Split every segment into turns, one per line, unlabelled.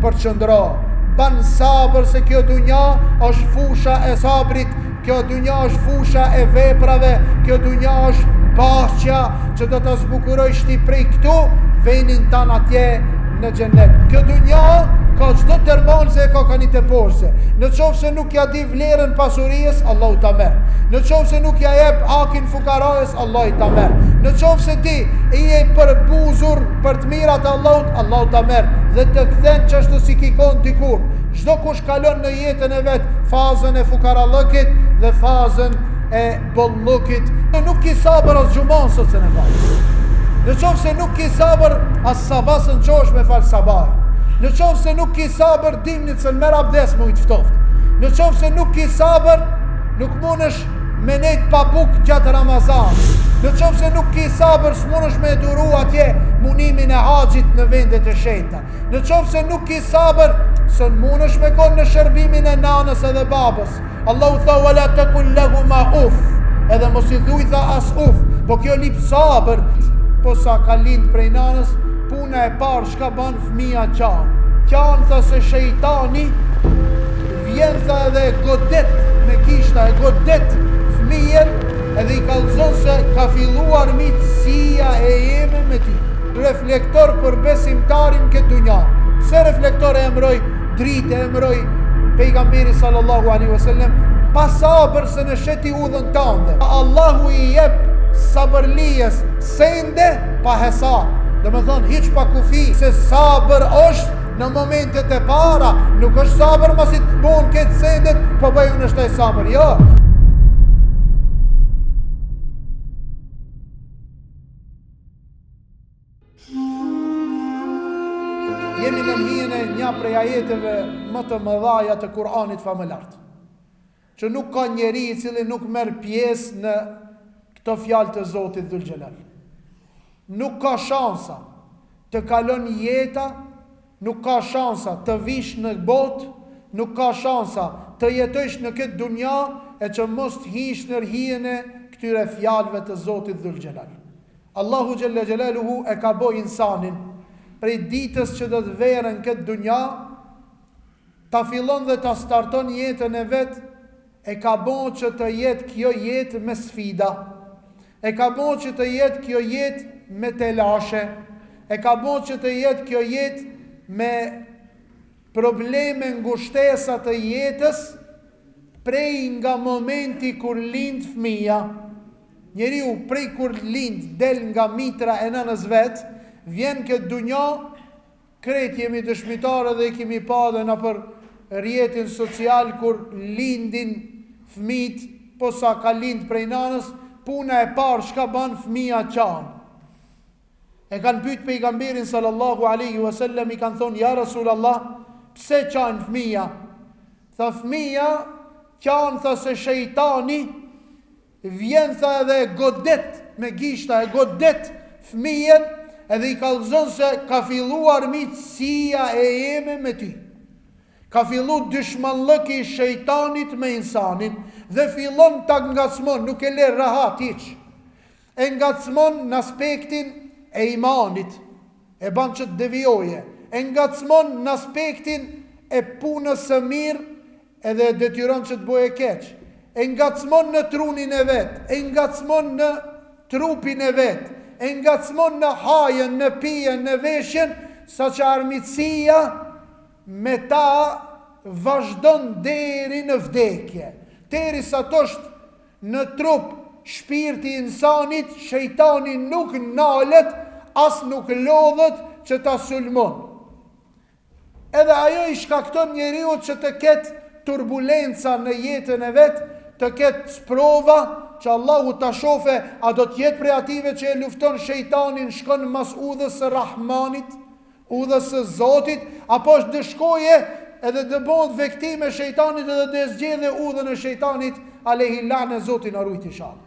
përqëndro. Ban sabër se kjo dunja është fusha e sabrit, kjo dunja është fusha e veprave, kjo dunja është paqja që do të zbukurojsh ti prej këtu venin tan atje në xhenet. Kjo dunja ka çdo tërmonse, ka kanite poshtë. Në qoftë se nuk ja di vlerën pasurisë, Allahu ta merr. Në qoftë se nuk ja jep hakin fukarajës, Allahu ta merr. Në qoftë se ti i je përbuzur për të mirat e Allahut, Allahu ta merr dhe të kthen çështë si kikon dikur. Çdo kush kalon në jetën e vet fazën e fukarallëkit dhe fazën e bollukit. Nuk ki sabër as xhumon sot se në fal. Në qoftë se nuk ki sabër as sabasën qosh me fal sabah. Në qoftë se nuk ki sabër dimnit se në merë abdes më i tëftoft. Në qoftë se nuk ki sabër, nuk mundesh me nejt pa buk gjatë Ramazan. Në qoftë se nuk ki sabër, s'mundesh me duru atje munimin e haxhit në vendet e shenjta. Në qoftë se nuk ki sabër, s'në mundesh me konë në shërbimin e nanës edhe babës. Allahu tha wala takul lahuma uf. Edhe mos i thuj tha as uf, po kjo lip sabër. Po sa ka lind prej nanës, puna e parë shka ban fëmija qanë. Qanë tha se shejtani vjen tha edhe godet me kishta, e godet fëmijen edhe i kalzon se ka filluar mitësia e jeme me ti. Reflektor për besimtarin këtë dunja. Pse reflektor e emroj dritë, e emroj pejgamberi sallallahu alaihi wasallam, pa sabër se në sheti udhën tande. Allahu i jep sabërlijës sende pa hesab. Dhe me thonë, hiq pa kufi, se sabër është në momentet e para, nuk është sabër masi të bon këtë sendet, po bëju në shtaj sabër, jo. Jemi në hijen e një prej ajeteve më të mëdhaja të Kur'anit famëlart, që nuk ka njeri i cili nuk merr pjesë në këto fjalë të Zotit Dhul Xhelal. Nuk ka shansa të kalon jeta, nuk ka shansa të vish në botë, nuk ka shansa të jetojsh në këtë dunja e që mos të hish në hijen e këtyre fjalëve të Zotit Dhul Xhelal. Allahu Xhella Xhelaluhu e ka bojë insanin prej ditës që do të verën këtë dunja, ta fillon dhe ta starton jetën e vet, e ka bojë që të jetë kjo jetë me sfida. E ka bojë që të jetë kjo jetë me telashe, e ka bojë që të jetë kjo jetë me probleme ngushtesa të jetës prej nga momenti kur lind fëmija. Njeriu prej kur lind del nga mitra e nënës vet, vjen këtë dunja, krejt jemi dëshmitarë dhe i kemi pa dhe në për rjetin social kur lindin fëmit, po sa ka lind prej nanës, puna e parë shka ban fëmija qanë. E kanë pyet pejgamberin sallallahu alaihi wasallam, i kanë thonë, ja Rasulallah, pse qanë fëmija? Tha fëmija, qanë tha se shejtani vjen tha edhe godet me gishta, e godet fëmijen edhe i kallzon se ka filluar mitësia e jeme me ty. Ka fillu dyshmanllëki i shejtanit me insanin dhe fillon ta ngacmon, nuk e le rahat hiç. E ngacmon në aspektin e imanit, e ban që të devijoje, e ngacmon në aspektin e punës së mirë edhe detyron që të boje keq, e ngacmon në trunin e vet, e ngacmon në trupin e vet, e ngacmon në hajën, në pijen, në veshjen, sa që armitësia me ta vazhdon deri në vdekje. Deri sa tosht në trup shpirti insanit, shejtani nuk nalet, as nuk lodhet që ta sulmon. Edhe ajo i shkakton njeriu që të ketë turbulenca në jetën e vet, të ketë sprova, që Allahu ta shofe, a do të jetë prej ative që e lufton shejtanin, shkon mas udhës së Rahmanit, udhës së Zotit, apo është dëshkoje edhe dë bëhet vektime shejtanit edhe dhe zgjedhe udhën e shejtanit, alehi lane, Zotin arrujt inshallah.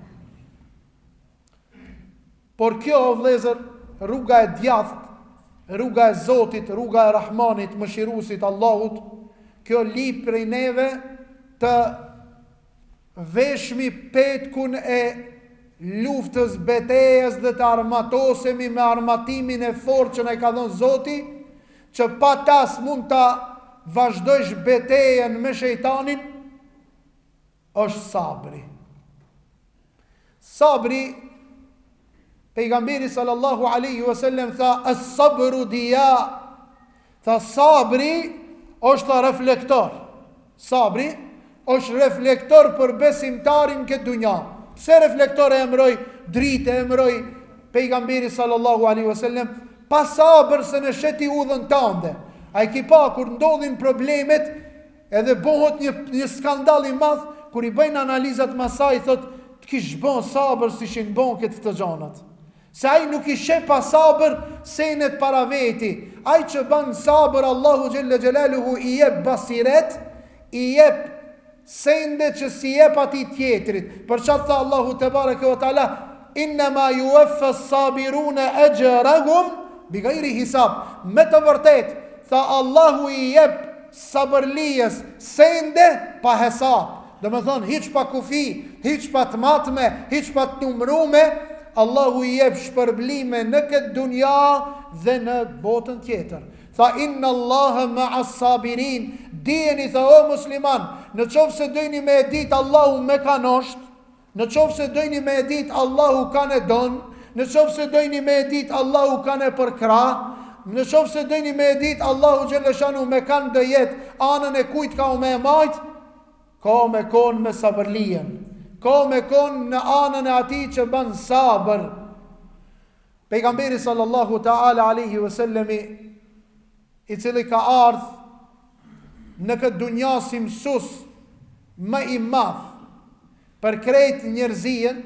Por kjo, vëllezër, rruga e djathtë, rruga e Zotit, rruga e Rahmanit, mëshiruesit Allahut, kjo lip prej neve të veshmi petkun e luftës, betejës dhe të armatosemi me armatimin e fortë që na i ka dhënë Zoti, që pa tas mund ta vazhdojsh betejën me shejtanin, është sabri. Sabri, pejgamberi sallallahu alaihi wasallam tha, as-sabru diya. Tha sabri është reflektor. Sabri është reflektor për besimtarin këtë dunja. Pse reflektor e emroj dritë, e emroj pejgamberi sallallahu alaihi wasallam? Pa sabër se në sheti udhën tënde. A i ki pa kur ndodhin problemet, edhe bëhet një skandal i madh, kur i bëjnë analizat masaj, thot, të kish bën sabër si shin bën këtë të gjanat. Se ai nuk i sheh pa sabër senet para veti. Ai që bën sabër, Allahu xhelle xhelaluhu i jep basiret, i jep sende që si jep atij tjetrit. Për çfarë tha Allahu te bareke ve taala, inma yuwaffa as-sabiruna ajrahum bighayri hisab. Me të vërtet, tha Allahu i jep sabërlijës sende pa hesab. Dhe me thonë, hiq pa kufi, hiq pa të matme, hiq pa të numrume, Allahu i jep shpërblime në këtë dunja dhe në botën tjetër. Tha, inna Allahe ma as-sabirin, dijeni, tha o musliman, në qofë se dojni me edit Allahu me kanosht, në qofë se dojni me edit Allahu kanë e don, në qofë se dojni me edit Allahu kanë e përkra, në qofë se dojni me edit Allahu gjeleshanu me kanë dëjet, anën e kujt ka u me e majt, ka me konë me sabërlijen, ka me konë në anën e ati që banë sabër. Pejgamberi sallallahu ta'ala alaihi wasallami, i cili ka ardhë në këtë dunja si mësus më i madh për krejt njerëzien,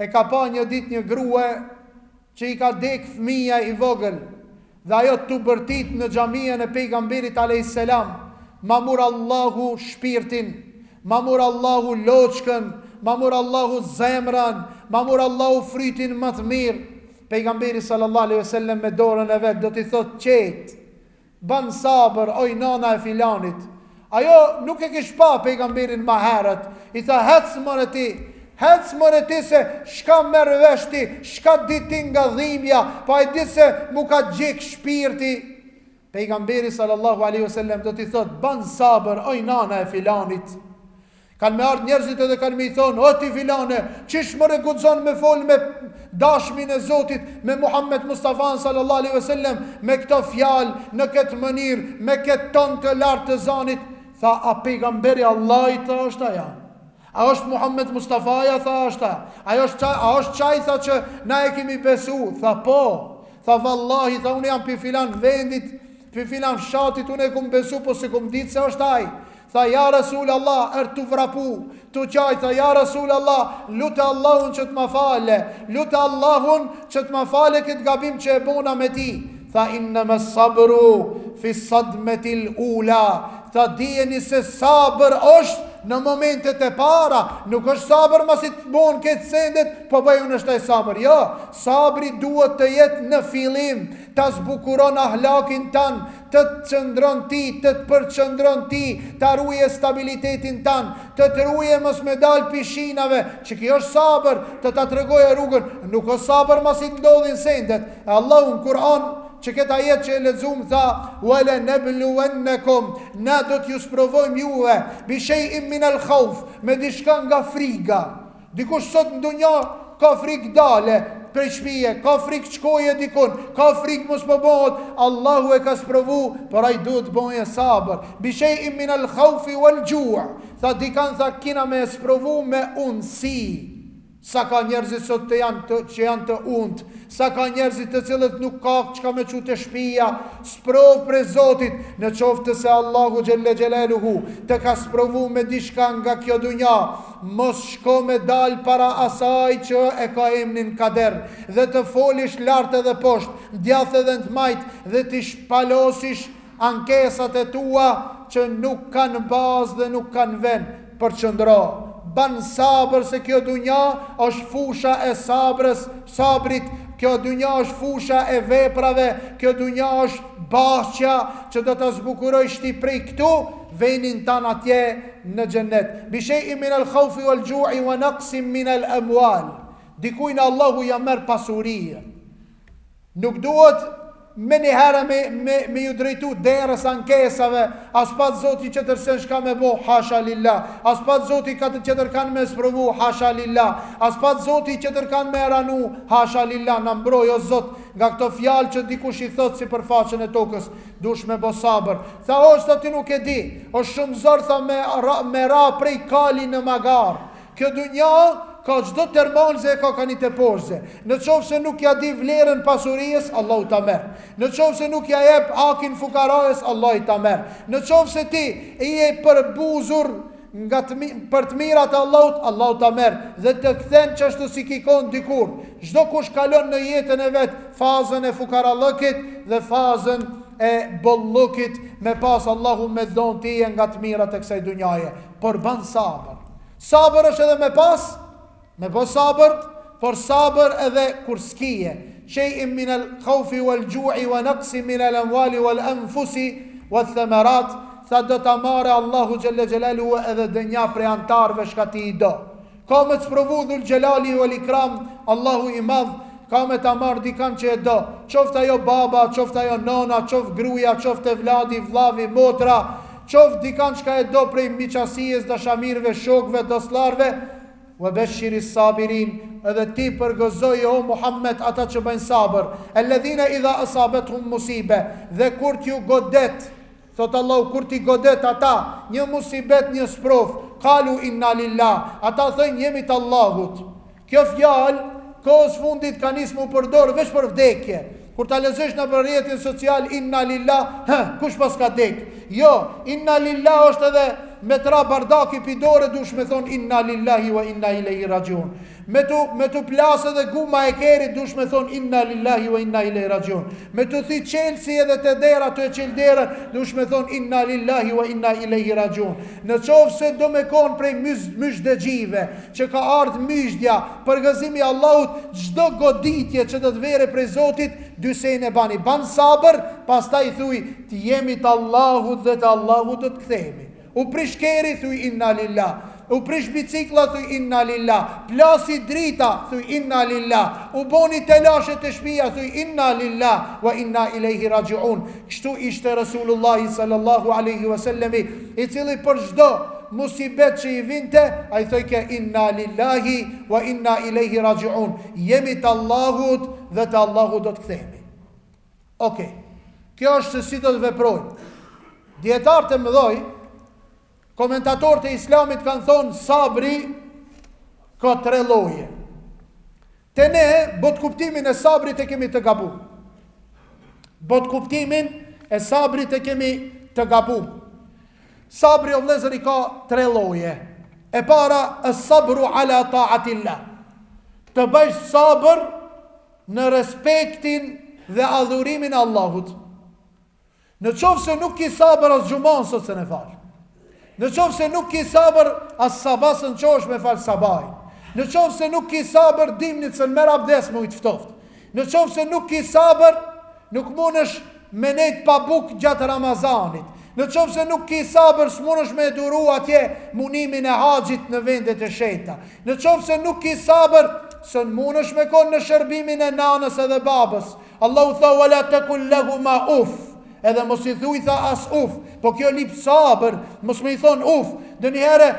e ka pa një dit një grue që i ka dek fëmija i vogël, dhe ajo të bërtit në xhamien e pejgamberit alayhis salam, ma mur Allahu shpirtin, ma mur Allahu loçkën, ma mur Allahu zemrën, ma mur Allahu frytin më të mirë. Pejgamberi sallallahu alaihi wasallam me dorën e vet do t'i thotë qet, ban sabër, oj nana e filanit. Ajo nuk e kish pa pejgamberin ma herët, i tha hec mëre ti se shka merë veshti, shka diti nga dhimbja, pa i di se mu ka gjek shpirti. Pejgamberi sallallahu alaihi wasallam do t'i thot, ban sabër, oj nana e filanit. Kanë me ardhë njerëzit edhe kanë me i thonë, o ti filane, qish më regudzon me folë me dashmin e Zotit, me Muhammed Mustafa sallallahu alaihi wasallam, me këto fjalë, në këtë mënirë, me këtë tonë të lartë të zanit. Tha, a pejgamberi Allahit, tha është aja? A është Muhammed Mustafaja, tha është aja? A është qaj, tha që na e kemi besu? Tha po. Tha vallahi, tha unë jam për filan vendit, për filan fshatit, unë e kum besu, po se kum ditë se është aj. Tha, ja Rasul Allah, të vrapu, të qaj, tha, ja Rasul Allah, lutë Allahun që të ma fale, lutë Allahun që të ma fale këtë gabim që e bona me ti. Tha, inna me sabru, fi sadmetil ula. Tha, dijeni se sabër është në momentet e para, nuk është sabër masi të bon këtë sendet, po bëjë unë është e sabër. Jo, sabri duhet të jetë në filim, të zbukuron ahlakin tanë, të të qëndron ti, të të përqëndron ti, të ruje stabilitetin tanë, të të ruje mës me dalë pishinave, që kjo është sabër, të të tregoje rrugën, nuk është sabër masi të ndodhin sendet. E Allahu në Kur'an, që këtë ajet që e lexuam tha, wala nabluwannakum, na do t'ju sprovojmë juve, bi shay'in min al-khawf, me diçka nga friga. Dikush sot në dunja ka frikë dale prej shtëpie, ka frikë shkoje dikun, ka frikë mos më bëhet. Allahu e ka sprovu, por ai duhet të bëjë sabër. Bi shay'in min al-khawfi wal-ju'. Tha dikan tha kina me sprovu me unësi. Sa ka njerëzit sot që janë të unt, sa ka njerëzit të cilët nuk ka që ka me që të shpia, sprov për Zotit, në qoftë se Allahu Gjelle Gjelaluhu të ka sprovu me dishka nga kjo dunja, mos shko me dal para asaj që e ka emnin kader, dhe të folish lartë edhe poshtë, djathë edhe në të majtë, dhe të shpalosish ankesat e tua që nuk kanë bazë dhe nuk kanë vend për qëndro. Ban sabër se kjo dunja është fusha e sabrit, kjo dunja është fusha e veprave, kjo dunja është bashkja që do të zbukuroj prej këtu, venin tan atje në xhennet. Bi shay'in min al-khawfi wal-ju'i wa naqsin min al-amwal. Dikujt Allahu ja merr pasurinë. Nuk duhet me njëherë me ju drejtu derës ankesave, as pat Zoti që tërsen shka me bo, hasha lillah, as pat Zoti që tërkan me sprovu, hasha lillah, as pat Zoti që tërkan me ranu, hasha lillah, në mbroj o Zot, nga këto fjalë që dikush i thot si për faqen e tokës, dush me bo sabër. Tha është ti nuk e di, është shumë zor, tha me ra prej kali në magar. Kjo dunja ka çdo termonze ka një të poshtë. Në qoftë se nuk ja di vlerën pasurisë, Allahu ta merr. Në qoftë se nuk ja jep hakin fukarajës, Allahu ta merr. Në qoftë se ti je përbuzur për të mirat e Allahut, Allahu ta merr dhe të kthen çashtu si kikon dikur. Çdo kush kalon në jetën e vet fazën e fukarallëkit dhe fazën e bollukit, me pas Allahu me dhon ti nga të mirat e kësaj dunjaje. Por ban sabër. Sabër është edhe me pas, me po sabër, por sabër edhe kur s'kije. Shejim min al-khawfi wal-ju'i wa naqsi min al-amwali wal-anfusi wath-thamarat, tha do ta marrë Allahu xhalla xhelaluhu edhe dënja prej antarëve shka ti i do. Ka me të sprovu dhul xhelali wal ikram, Allahu i madh, ka me ta marrë dikan që e do. Qoftë ajo baba, qoftë ajo nona, qoftë gruaja, qoftë vladi, vllavi, motra, qoftë dikan çka e do prej miqësisë, dashamirëve, shokëve, dostlarëve. Wa bashiri sabirin, edhe ti përgëzoj o Muhammed ata që bëjnë sabër, alladhina idha asabatuhum musibe, dhe kur t'ju godet, thot Allahu, kur t'i godet ata një musibet, një sprov, qalu inna lillah, ata thënë jemi të Allahut. Kjo fjalë kohës fundit ka nisë mu përdorë veç për vdekje. Kur ta lexosh në rrjetin social inna lillah, kush pas ka dek? Jo, inna lillah është edhe me tra bardaki pidore dush me thon inna lillahi wa inna ilaihi rajiun. Me tu plasë dhe guma e kerit dush me thon inna lillahi wa inna ilaihi rajiun. Me tu thi Chelsea edhe te dera të qel derën dush me thon inna lillahi wa inna ilaihi rajiun. Në qoftë se do me kon prej myshdëgjive që ka ardh myshdja për gëzimi Allahut, çdo goditje që do të vere prej Zotit, dy sene bani, ban sabër, pastaj thuj të jemi të Allahut dhe të Allahut do të kthehemi. U prish keri, thuj inna lillah. U prish bicikla, thuj inna lillah. Plasi drita, thuj inna lillah. U boni telashe të shpia, thuj inna lillah wa inna ilaihi rajiun. Kështu ishte Rasulullah sallallahu alaihi wasallami, i cili për çdo musibet që i vinte, a i thojke inna lillahi wa inna ilaihi rajiun. Jemi të Allahut dhe të Allahut do të kthehemi. Okej. Kjo është se si do të veprojmë. Dietarët e mëdhoj, komentatorët e islamit kanë thonë sabri ka 3 lloje. Te ne, bot kuptimin e sabrit e kemi të gabu. Bot kuptimin e sabrit e kemi të gabu. Sabri o vlezëri ka 3 lloje. E para, e sabru ala taatillah. Të bëjsh sabër në respektin dhe adhurimin e Allahut. Në qoftë se nuk ki sabër as gjumon sot se ne falë. Në qoftë se nuk ki sabër as sabasën qosh me falë sabaj. Në qoftë se nuk ki sabër dimnit se në merë abdes më ujtë ftoft. Në qoftë se nuk ki sabër, nuk munësh me nejtë pa buk gjatë Ramazanit. Në qoftë se nuk ki sabër, s'munësh me duru atje munimin e haxhit në vendet e sheta. Në qoftë se nuk ki sabër, së në munësh me konë në shërbimin e nanës edhe babës. Allahu tha, wala takun lahuma uf. Edhe mos i thuj tha as uf, po kjo lip sabër, mos me i thon uf. Dë njëherë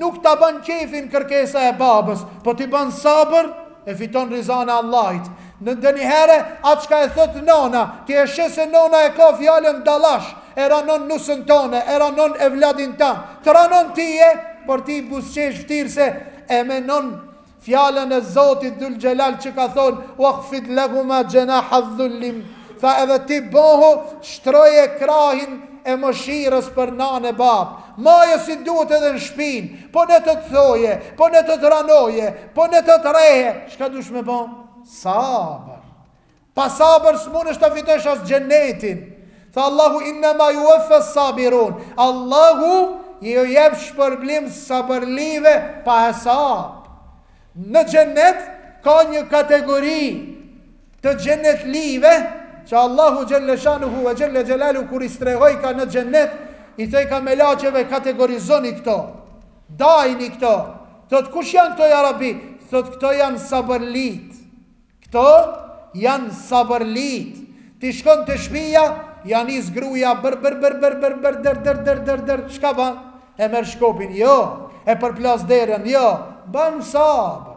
nuk ta ban qefin kërkesa e babës, po ti ban sabër, e fiton rizana Allahit. Në dë njëherë atë qka e thot nona, ti e shese nona e ka fjallën dalash, e ranon nusën tone, e ranon e vladin tanë, të ranon tije, por ti busqesh ftirë se e menon fjallën e Zotit Dhul Gjelal që ka thonë, waqfid lahuma janaha dhullim. Tha edhe ti bohu, shtroje krahin e mëshirës për nanë e babë. Maje si duhet edhe në shpinë, po në të të thoje, po në të të ranoje, po në të të reje. Shka dush me bo? Sabër. Pa sabër s'mun është të fitesh as gjennetin. Tha Allahu innema ju efes sabirun. Allahu ju jep shpërblim sabërlive pa hesab. Në gjennet ka një kategori të gjennet live, që Allahu Gjelle Shanuhu e Gjelle Gjelalu kur i stregoj ka në gjennet, i thej ka me laqeve kategorizoni këto, dajni këto, thot kush janë këto ja Rabi? Thot këto janë sabërlit, këto janë sabërlit. Ti ti shkon të shtëpia, ja nis gruaja der, çka ban? E merr shkopin, jo. E përplas derën, jo. Ban sabër.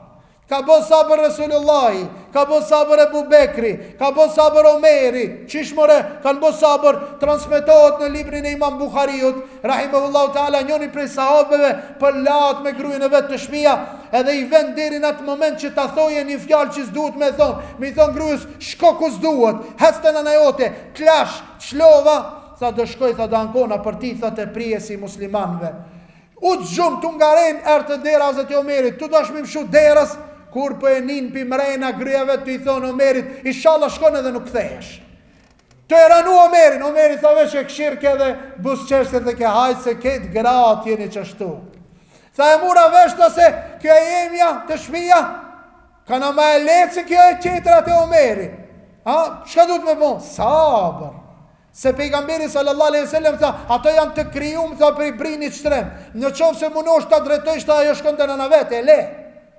Ka bo sabër Resulullahi, ka bo sabër Ebu Bekri, ka bo sabër Omeri, qishmore, kanë bo sabër, transmetohet në librin e Imam Bukhariut, rahimahullahu ta'ala, njoni prej sahabeve, për lat me grujën e vetë të shtëpia, edhe i vend deri në atë moment që ta thoje një fjalë që s'duhet me thonë, mi thonë grujës, shko ku s'duhet, hecte në najote, klash, qlova, tha do shkoj, tha do ankona për ti, tha të prije si muslimanve. U të gjumë të ngaren, erë të dera Hazreti Omerit, tu do shmim shu derës, kur për e nin për mrejna gryjave të i thonë Omerit, inshallah shkon edhe nuk kthehesh. Të e ranu Omerin, Omeri tha veç e këshirke dhe busqeshke dhe ke hajtë se ketë gratë jeni qështu. Tha e mura vesh të se kjo e jemja të shpia, ka në ma e letë se kjo e qetëra të Omeri. Shka du të me bon? Sabër. Se pejgamberi sallallahu alaihi wasallam tha, ato janë të krijuar tha për i brinit shtrem. Në qoftë se munosh ta drejtosh ta ajo shkon te nëna vetë, e le.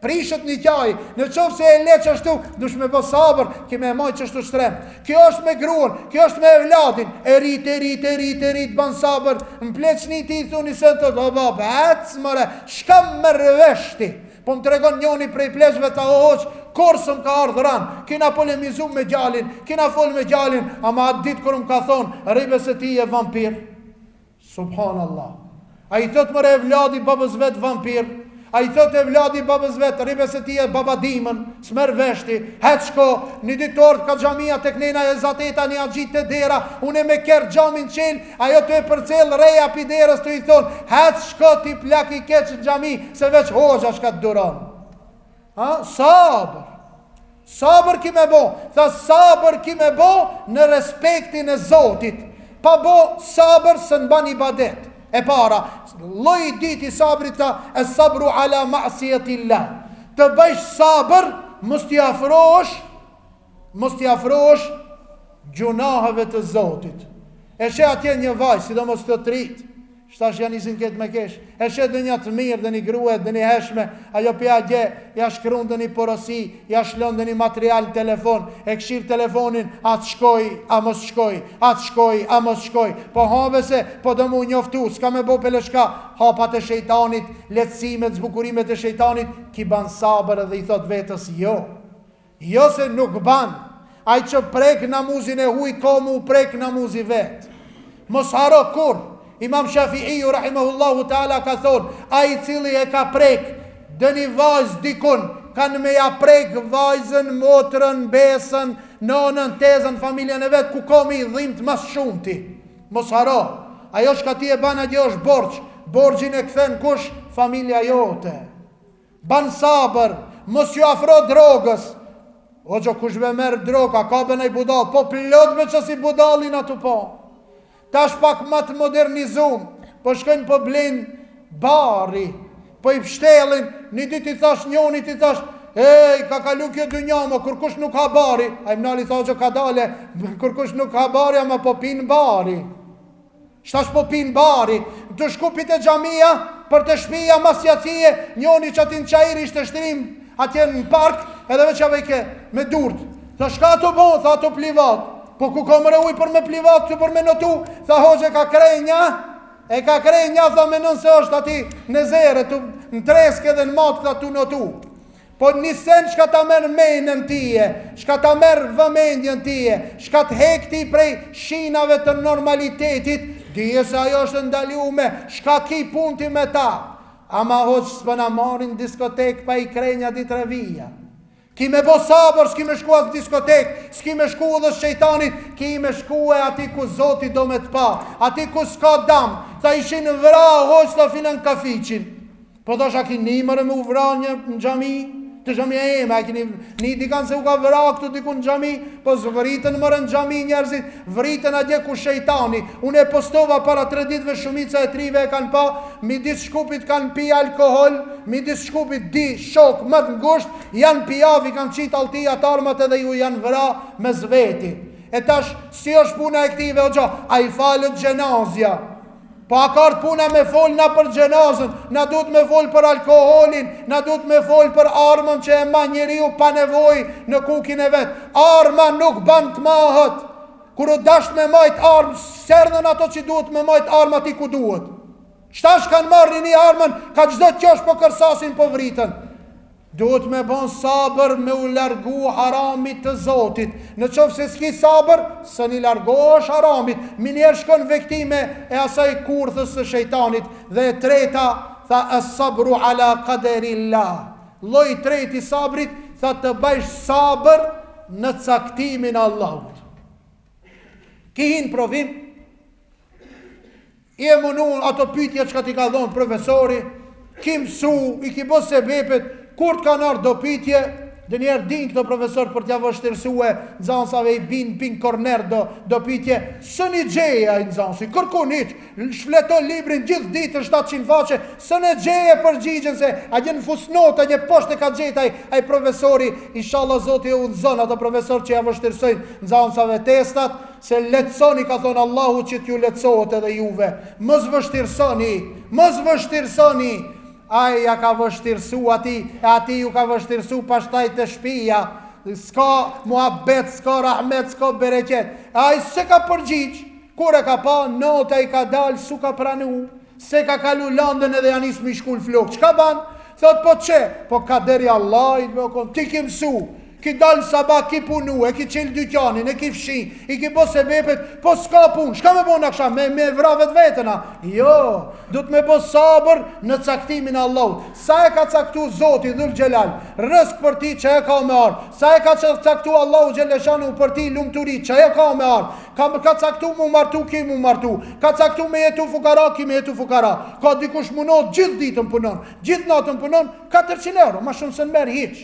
Prishet një qaj, në qoftë se e le qështu, dush me bë sabër, ki me maj qështu shtrem. Kjo është me gruan, kjo është me evladin, e rrit, ban sabër, më pleqni ti i thuni se të do babë, mëre, shka më rëveshti, po më tregon njoni prej pleqve të hoq, korsëm ka ardhë ranë, kina polemizu me gjallin, kina fol me gjallin, ama atë ditë kër më ka thonë, ribe se ti e vampir, subhanallah, a i thot mëre evladi babës vetë vampir, a i thot e vladi babës vetë, ribe se ti e babadimën, s'mer veshti, hetë shko, një ditor ka gjamia të knena e zateta një agjit të dera, unë e me kërë gjamin qenë, ajo të e përcel reja pi derës të i thonë, hetë shko ti plak i keqë në gjami, se veç hoxha shka të duron. Sabër. Sabër ki me bo, tha sabër ki me bo në respektin e Zotit, pa bo sabër së në ban i badet. E para, loj diti sabrit ta, e sabru ala ma'siyatillah. Të bëjsh sabër, mos t'i afrosh gjunaheve të Zotit. E she atje një vaj, sidomos të trit, shtash janë isin ketë me kesh, e she dhe një të mirë, dhe një gruet, dhe një heshme, ajo pja gje, ja shkrun dhe një porosi, ja shlon dhe një material telefon, e kshir telefonin, atë shkoj, a mos shkoj, atë shkoj, a mos shkoj, po habe se, po do mu njoftu, s'ka me bo peleshka, hapat e shejtanit, letësimet, zbukurimet e shejtanit, ki ban sabër edhe i thot vetës, jo se nuk ban, aj që prek namuzin e huj, komu prek namuzi vet, mos haro kur, Imam Shafi'i rahimahullahu ta'ala ka thonë, a i cili e ka prek, dë një vajzë dikun, kanë me ja prek vajzën, motrën, besën, nonën, tezën, familjen e vetë, ku komi i dhimt mas shumëti. Mos haro, ajo shka ti e banë adjo është borç, borgjin e këthen kush, familja jote. Ban sabër, mos ju afro drogës, o që kush be merë droga, ka bëne i budal, po plot me që si budalin atu po. Tash pak më të modernizum, po shkojnë po blenë bari, po i pështelin, një dit i thash njoni, ti thash, ka kalu kjo dynjama, kur kush nuk ha bari, a i mnali thash që ka dale, kur kush nuk ha bari, ama po pin bari. Shtash po pin bari, të shkupit e gjamia, për të shpia masjacije, njoni që atin qajri ishte shtrim, atje në park, edhe veç avejke me durt. Tha shka të bon, tha të plivat. Po ku komëre uj për me plivat, të për me notu, tha hoqe ka krejnja, tha me nën se është ati në zere, në treske dhe në matë, tha tu notu. Po nisen shka ta merë menën tije, shka ta merë vëmendjen tije, shka të hekti prej shinave të normalitetit, dije se ajo është ndalume, shka ki punti me ta. Ama hoqë s'pëna marin diskotek pa i krejnja di trevija. Ki me bo sabër, s'ki me shku atë diskotek, s'ki me shku edhe shejtanit, ki me shku e ati ku Zoti do me të pa, ati ku s'ka dam, tha ishin vra hoqë të filen kaficin. Po do shak i nimërë me u vra një në gjami, të gjami e eme, a kini një dikan se u ka vra këtu diku në gjami, po zë vritën mërë në gjami njerëzit, vritën adje ku shejtani. Unë e postova para 3 ditëve shumica e trive e kanë pa, midis shkupit kanë pi alkohol, midis shkupit di shok më të ngusht, janë pijavi, kanë qitë altia të armat edhe ju janë vra me zveti. E tash, si është puna e këtive, o gjo, a i falët gjenazja. Po a kartë puna me folë na për gjenazën, na duhet me folë për alkoholin, na duhet me folë për armën që e ma njeriu pa nevoj në kukin e vetë. Arma nuk ban të mahët, Kur u dasht me majt armë, serdhen ato që duhet me majt armë ati ku duhet. Qtash kanë marrë një armën, ka çdo qosh po kërsasin po vritën. Duhet me bon sabër me u largu haramit të Zotit. Në qoftë se s'ki sabër, së një largosh haramit. Minjerë shkon vektime e asaj kurthës së shejtanit. Dhe e treta, tha as-sabru ala qaderillah. Lloji i tretë i sabrit, tha të bëjsh sabër në caktimin e Allahut. Ki hin provim, i e munun ato pyetje që ti ka dhonë profesori, ki mësu, i ki bo sebepet, kur të kanë ardhur do pyetje, dhe njerë din këto profesor për t'ja vështirësue, nxansave i bin pin korner do pyetje, së një gjeje ai nxansi, kërkon hiç, shfleto librin gjithë ditën 700 faqe, së një gjeje përgjigjen se a gjen fusnota, një poshtë ka gjetë ai profesori, inshallah Zoti e udhëzon ato profesor që ja vështirësojnë nxansave testat, se lehtësoni, ka thonë Allahu, që t'ju lehtësohet edhe juve. Mos vështirësoni. Ai ja ka vështirësu ati, e ati ju ka vështirësu pastaj të shpia. S'ka muhabet, s'ka rahmet, s'ka bereqet. Ai se ka përgjigj, kur e ka pa, nota i ka dalë, su ka pranu, se ka kalu landën edhe janis mi shkull flok. Çka ban? Thot po që? Po kaderi Allah, ti ki mësu. Ki dalë sabah, ki punu, e ki qelë dyqanin, e ki fshin, i ki bo sebepet, po s'ka pun, shka me bo në kësha, me vravet vetëna? Jo, du të me bo sabër në caktimin e Allahut. Sa e ka caktu Zoti Dhul Gjelal, rësk për ti që e ka me arë, sa e ka caktu Allahu Gjeleshanu për ti lumëturi që e ka me arë, ka caktu mu martu, ki mu martu, ka caktu me jetu fukara, ki me jetu fukara, ka dikush munot, gjithë ditën punon, gjithë natën punon, 400 euro, ma shumë se në merë hiq.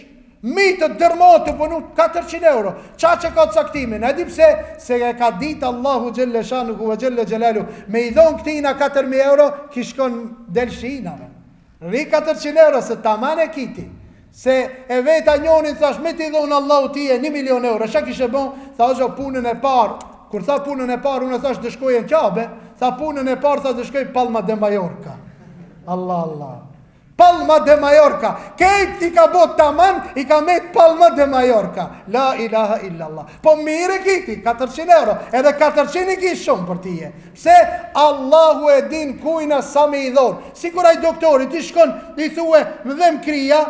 Mitë të dërmotë të punu 400 euro. Qa që ka caktimin? E di pse? Se e ka ditë Allahu Gjelle Shanuhu ve Gjelle Gjelalu, me i dhonë këtina 4.000 euro, kishkon delshina. Ri 400 euro se taman e kiti. Se e veta njonin, thash, me ti dhonë Allahu tije 1 milion euro. Shak ishe bon, thash o punën e parë. Kur tha punën e parë, unë thash dëshkoj e në qabe. Tha punën e parë, tha dëshkoj Palma de Mallorca. Allah. Palma de Mallorca. Kejt i ka bot taman, i ka met Palma de Mallorca. La ilaha illallah. Po mire kiti, 400 euro. Edhe 400 i ki shumë për tije. Pse Allahu e din kujna sa me i dhonë. Sikur ai doktori, ti shkon, i thue, më dhem kria,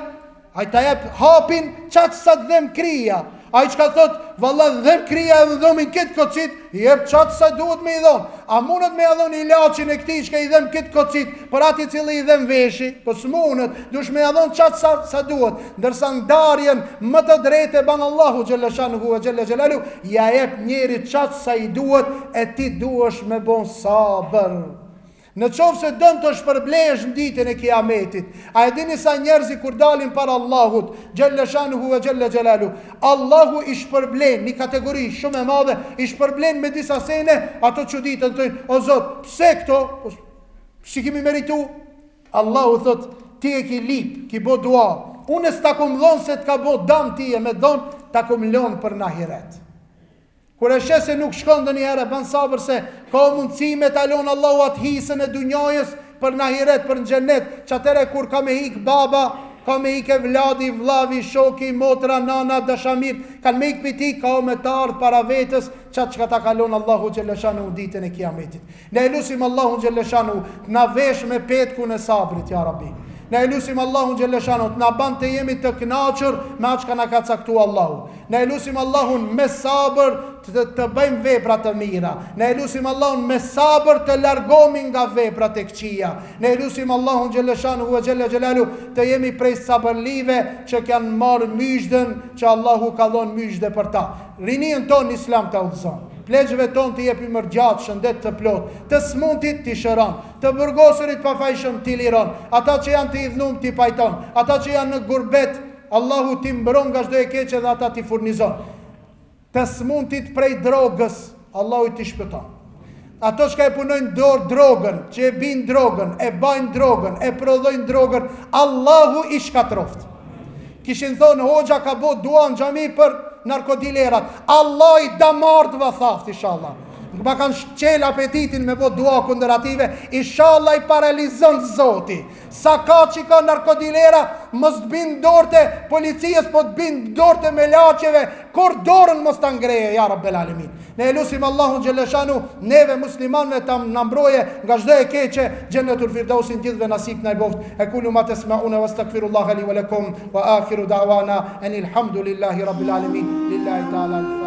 ai ta jep hapin, qatë sa të dhem kria. Ai që ka thot, valla dhem kria edhe dhomin këtë kocit, i jep qatë sa duhet me i dhonë. A mundet me adhon i lachin e këti që ka i dhem këtë kocit, për ati cili i dhem veshi, po s'mundet, dush me adhon qatë sa duhet. Ndërsa ndarjen më të drejtë e banë Allahu Gjelle Shanuhu ve Gjelle Gjelalu, ja jep njeri qatë sa i duhet, e ti duesh me bon sabër. Në qovë se dënë të shpërblesh në ditën e kiametit, a e dini sa njerëzi kur dalin para Allahut, Gjelle Shanuhu ve Gjelle Gjelalu, Allahu i shpërblen, një kategori shumë e madhe, i shpërblen me disa sene, ato që ditën të tojnë, o Zot, pse këto, si kimi meritu? Allahu thot, ti e ki lip, ki bo dua, unë s'ta kum dhonë se t'ka bo dam ti e me dhonë, ta kum lonë për nahiret. Kur e shese nuk shkon dhe një herë, ban sabër se ka mundësi me talon Allahu atë hisën e dunjajës për nahiret, për në gjennet, që atere kur ka me hik baba, ka me hik e vladi, vlavi, shoki, motra, nana, dëshamir, kanë me hik piti, ka o me të ardhë para vetës, që ka ta kalon Allahu Gjeleshanu ditën e kiametit. Ne e lusim Allahu Gjeleshanu, na vesh me petku në sabrit, ja Rabbi. Ne e lusim Allahun Gjeleshanu të na ban të jemi të knaqër me atë që na ka caktuar Allahu. Ne e lusim Allahun me sabër të bëjmë vepra të mira. Ne e lusim Allahun me sabër të largohemi nga veprat e këqija. Ne e lusim Allahun Gjeleshanu ve Gjelle Gjelalu të jemi prej sabërlive që kanë marrë myshdën që Allahu ka dhënë myshdë për ta. Rinin tonë Islam të udhëzon. Plegjëve tonë të jepi mërgjatë, shëndet të plot, të smuntit të shëron, të burgosurit pa fajshëm të liron, ata që janë të idhnum të pajton, ata që janë në gurbet, Allahu ti mbron nga çdo e keqe dhe ata ti furnizon. Të smuntit prej drogës, Allahu ti shpëton. Ato që ka e punojnë dorë drogën, që e binë drogën, e bajnë drogën, e prodhojnë drogën, Allahu i shkatroft. Kishin thonë, hoxha ka bo dua në xhami për narkodilerat. Allah i damart vë thaft, inshallah. ma kanë shqel apetitin me bo dua kundër ative, inshallah i paralizon Zoti. Sa ka që ka narkodilera, mos të bind dorte policijës, po të bind dorte me laqeve, kur dorën mos të ngreje, ja Rabbel Alemin. Ne elusim Allahun Gjeleshanu, neve muslimanve ta nambroje nga çdo e keqe, Gjennetul Firdausin gjithve nasip na i boft. E kulu ma tesma'una, wa astaghfirullaha li wa lakum, wa akhiru da'wana, anil hamdulillahi Rabbil Alemin, lillahi ta'ala.